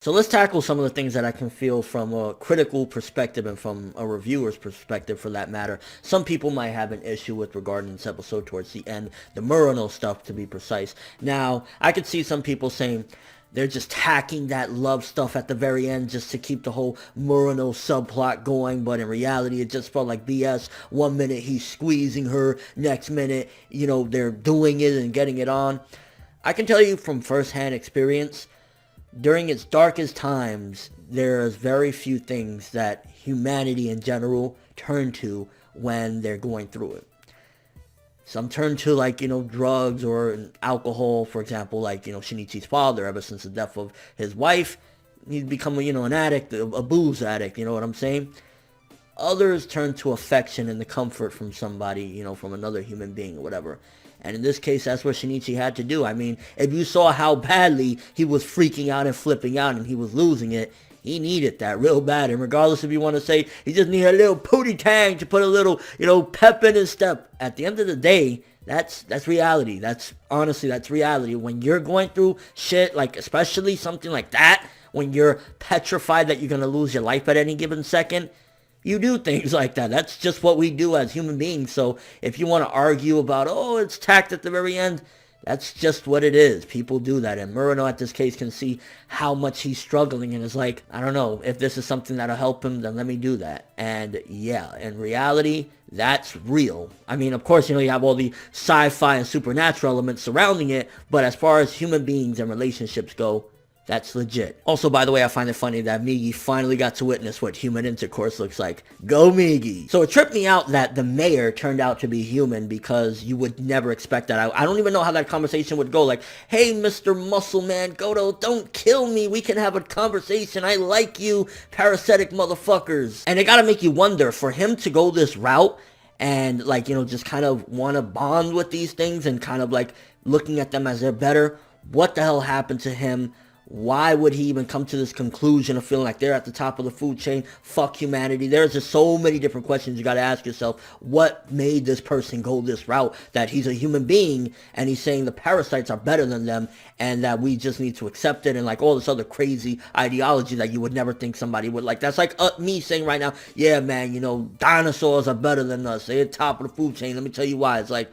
So let's tackle some of the things that I can feel from a critical perspective and from a reviewer's perspective for that matter. Some people might have an issue with regarding this episode towards the end, the Murano stuff to be precise. Now, I could see some people saying they're just tacking that love stuff at the very end just to keep the whole Murano subplot going, but in reality it just felt like BS. One minute he's squeezing her, next minute, they're doing it and getting it on. I can tell you from first-hand experience, during its darkest times, there's very few things that humanity in general turn to when they're going through it. Some turn to, drugs or alcohol, for example, Shinichi's father. Ever since the death of his wife, he's become, an addict, a booze addict, you know what I'm saying? Others turn to affection and the comfort from somebody, from another human being or whatever. And in this case, that's what Shinichi had to do. I mean, if you saw how badly he was freaking out and flipping out and he was losing it, he needed that real bad. And regardless if you want to say he just needed a little pootie tang to put a little, pep in his step, at the end of the day, that's reality. That's reality. When you're going through shit, especially something like that, when you're petrified that you're going to lose your life at any given second, you do things like that. That's just what we do as human beings. So if you want to argue about, it's tacked at the very end, that's just what it is. People do that. And Murano at this case can see how much he's struggling and is like, I don't know, if this is something that'll help him, then let me do that. And yeah, in reality, that's real. I mean, of course, you have all the sci-fi and supernatural elements surrounding it, but as far as human beings and relationships go, that's legit. Also, by the way, I find it funny that Migi finally got to witness what human intercourse looks like. Go Migi! So it tripped me out that the mayor turned out to be human because you would never expect that. I don't even know how that conversation would go. Like, hey, Mr. Muscle Man, Gotou, don't kill me. We can have a conversation. I like you, parasitic motherfuckers. And it gotta make you wonder, for him to go this route and, just kind of want to bond with these things and kind of, looking at them as they're better, what the hell happened to him? Why would he even come to this conclusion of feeling like they're at the top of the food chain? Fuck humanity. There's just so many different questions you got to ask yourself. What made this person go this route? That he's a human being and he's saying the parasites are better than them and that we just need to accept it and all this other crazy ideology that you would never think somebody would like. That's like me saying right now, yeah, man, dinosaurs are better than us. They're at the top of the food chain. Let me tell you why. It's like,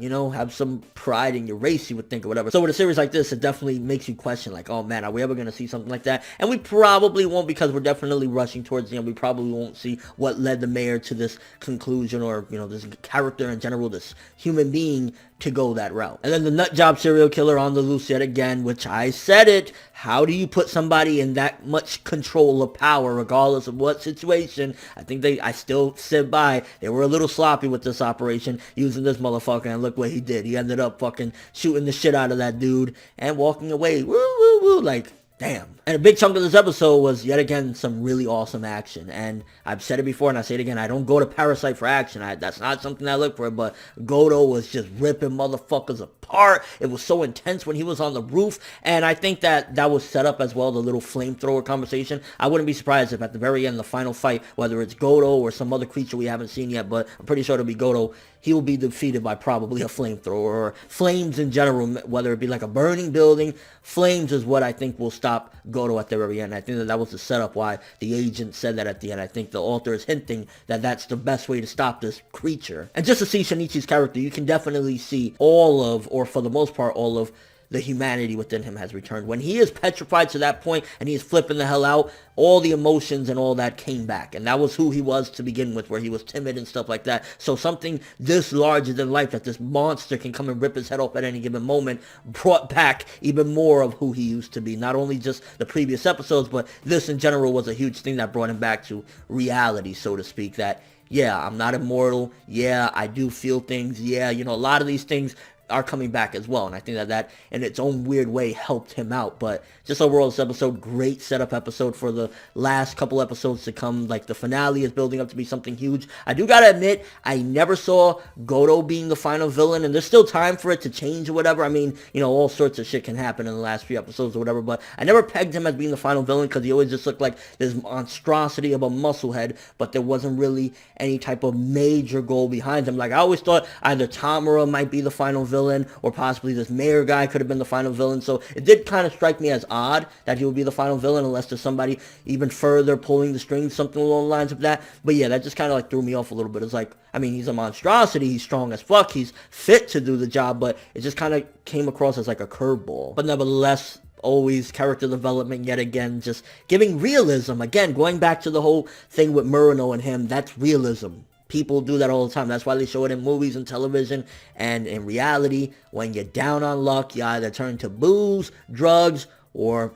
have some pride in your race, you would think, or whatever. So with a series like this, it definitely makes you question, oh man, are we ever going to see something like that? And we probably won't, because we're definitely rushing towards the end. We probably won't see what led the mayor to this conclusion, or, this character in general, this human being, to go that route. And then the nut job serial killer on the loose yet again, which I said it. How do you put somebody in that much control of power, regardless of what situation? I still sit by. They were a little sloppy with this operation, using this motherfucker, and look what he did. He ended up fucking shooting the shit out of that dude and walking away. Woo, woo, woo. Damn. And a big chunk of this episode was, yet again, some really awesome action. And I've said it before, and I say it again, I don't go to Parasyte for action. That's not something I look for, but Gotou was just ripping motherfuckers apart. It was so intense when he was on the roof, and I think that was set up as well, the little flamethrower conversation. I wouldn't be surprised if at the very end, the final fight, whether it's Gotou or some other creature we haven't seen yet, but I'm pretty sure it'll be Gotou, he will be defeated by probably a flamethrower, or flames in general, whether it be like a burning building. Flames is what I think will stop Gotou at the very end. I think that was the setup why the agent said that at the end. I think the author is hinting that that's the best way to stop this creature. And just to see Shinichi's character, you can definitely see all of, or for the most part, all of the humanity within him has returned. When he is petrified to that point and he is flipping the hell out, all the emotions and all that came back. And that was who he was to begin with, where he was timid and stuff like that. So something this larger than life, that this monster can come and rip his head off at any given moment, brought back even more of who he used to be. Not only just the previous episodes, but this in general was a huge thing that brought him back to reality, so to speak. That, yeah, I'm not immortal. Yeah, I do feel things. Yeah, a lot of these things are coming back as well, and I think that in its own weird way helped him out. But just overall, this episode, great setup episode for the last couple episodes to come. The finale is building up to be something huge. I do gotta admit, I never saw Gotou being the final villain, and there's still time for it to change or whatever. I mean, all sorts of shit can happen in the last few episodes or whatever, but I never pegged him as being the final villain, because he always just looked like this monstrosity of a musclehead, but there wasn't really any type of major goal behind him. I always thought either Tamura might be the final villain, villain, or possibly this mayor guy could have been the final villain. So it did kind of strike me as odd that he would be the final villain, unless there's somebody even further pulling the strings, something along the lines of that. But yeah, that just kind of like threw me off a little bit. It's like, I mean, he's a monstrosity, he's strong as fuck, he's fit to do the job, but it just kind of came across as like a curveball. But nevertheless, always character development yet again, just giving realism. Again, going back to the whole thing with Murano and him, that's realism. People do that all the time. That's why they show it in movies and television. And in reality, when you're down on luck, you either turn to booze, drugs, or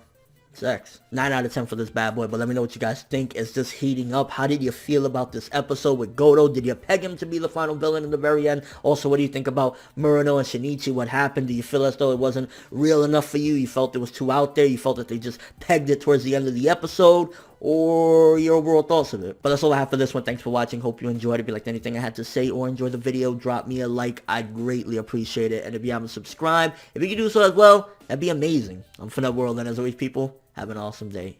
sex. 9 out of 10 for this bad boy, but let me know what you guys think. Is this heating up? How did you feel about this episode with Gotou? Did you peg him to be the final villain in the very end? Also, what do you think about Murano and Shinichi? What happened? Do you feel as though it wasn't real enough for you? You felt it was too out there? You felt that they just pegged it towards the end of the episode? Or your overall thoughts of it? But that's all I have for this one. Thanks for watching. Hope you enjoyed it. If you liked anything I had to say or enjoyed the video, drop me a like. I'd greatly appreciate it. And if you haven't subscribed, if you could do so as well, that'd be amazing. I'm ForneverWorld, and as always, people, have an awesome day.